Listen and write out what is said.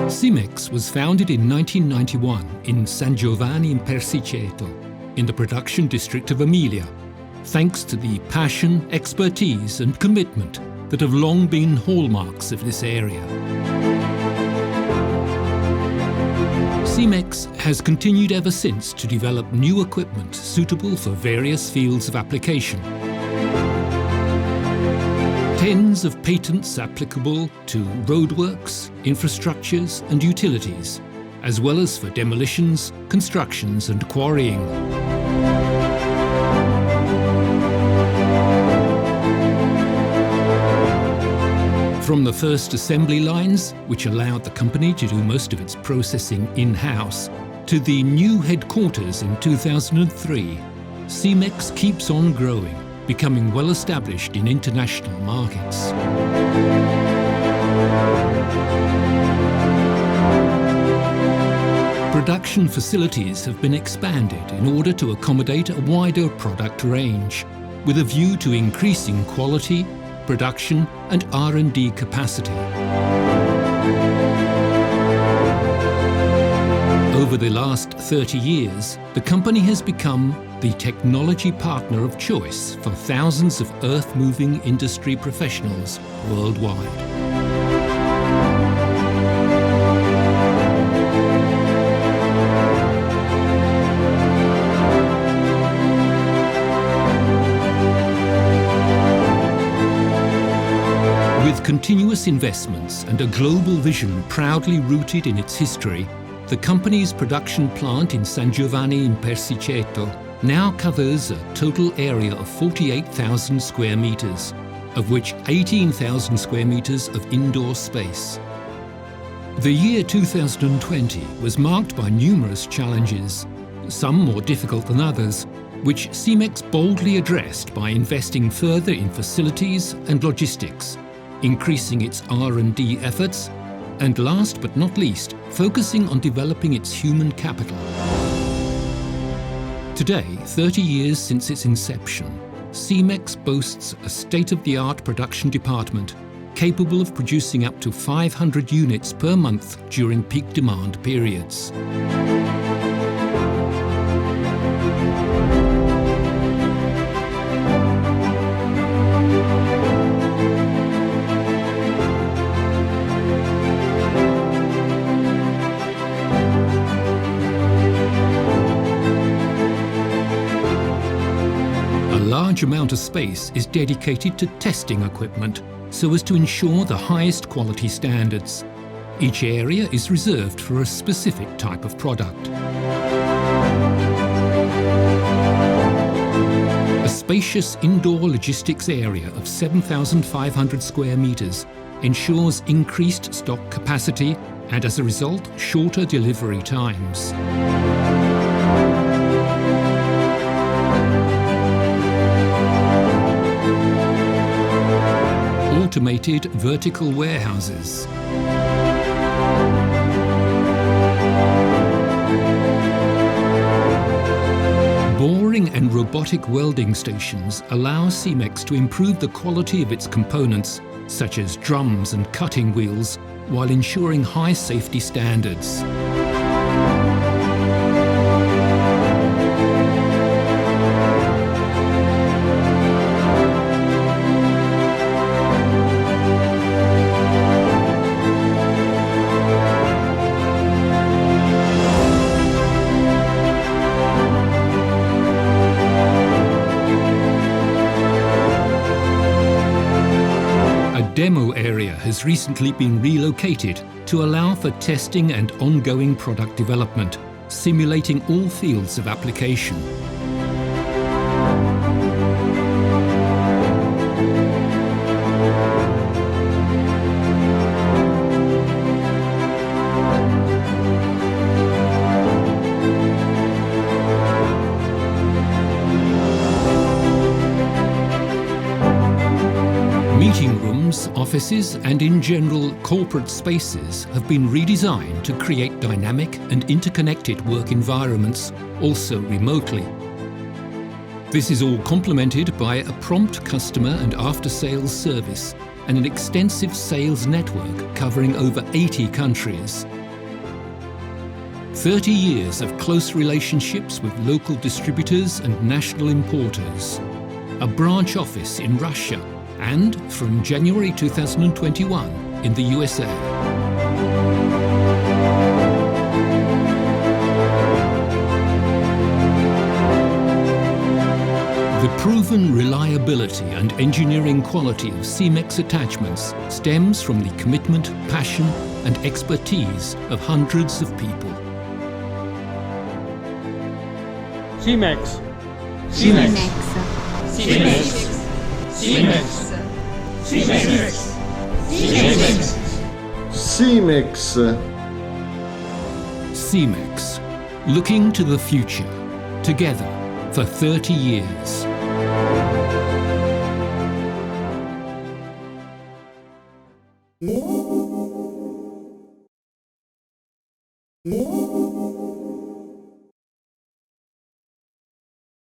Simex was founded in 1991 in San Giovanni in Persiceto, in the production district of Emilia, thanks to the passion, expertise and commitment that have long been hallmarks of this area. Simex has continued ever since to develop new equipment suitable for various fields of application. Tens of patents applicable to roadworks, infrastructures and utilities, as well as for demolitions, constructions and quarrying. From the first assembly lines, which allowed the company to do most of its processing in-house, to the new headquarters in 2003, Simex keeps on growing, becoming well established in international markets. Production facilities have been expanded in order to accommodate a wider product range, with a view to increasing quality, production and R&D capacity. Over the last 30 years, the company has become the technology partner of choice for thousands of earth-moving industry professionals worldwide. With continuous investments and a global vision proudly rooted in its history, the company's production plant in San Giovanni in Persiceto now covers a total area of 48,000 square meters, of which 18,000 square meters of indoor space. The year 2020 was marked by numerous challenges, some more difficult than others, which Simex boldly addressed by investing further in facilities and logistics, increasing its R&D efforts, and last but not least, focusing on developing its human capital. Today, 30 years since its inception, Simex boasts a state-of-the-art production department capable of producing up to 500 units per month during peak demand periods. A large amount of space is dedicated to testing equipment so as to ensure the highest quality standards. Each area is reserved for a specific type of product. A spacious indoor logistics area of 7,500 square meters ensures increased stock capacity and, as a result, shorter delivery times. Automated vertical warehouses. Boring and robotic welding stations allow Simex to improve the quality of its components, such as drums and cutting wheels, while ensuring high safety standards. Demo area has recently been relocated to allow for testing and ongoing product development, simulating all fields of application. Meeting rooms, offices, and in general corporate spaces have been redesigned to create dynamic and interconnected work environments, also remotely. This is all complemented by a prompt customer and after-sales service, and an extensive sales network covering over 80 countries. 30 years of close relationships with local distributors and national importers. A branch office in Russia and, from January 2021, in the USA. The proven reliability and engineering quality of Simex attachments stems from the commitment, passion and expertise of hundreds of people. Simex. Simex. Simex. Simex. Simex. Simex. Simex. Simex, looking to the future, together for 30 years. Música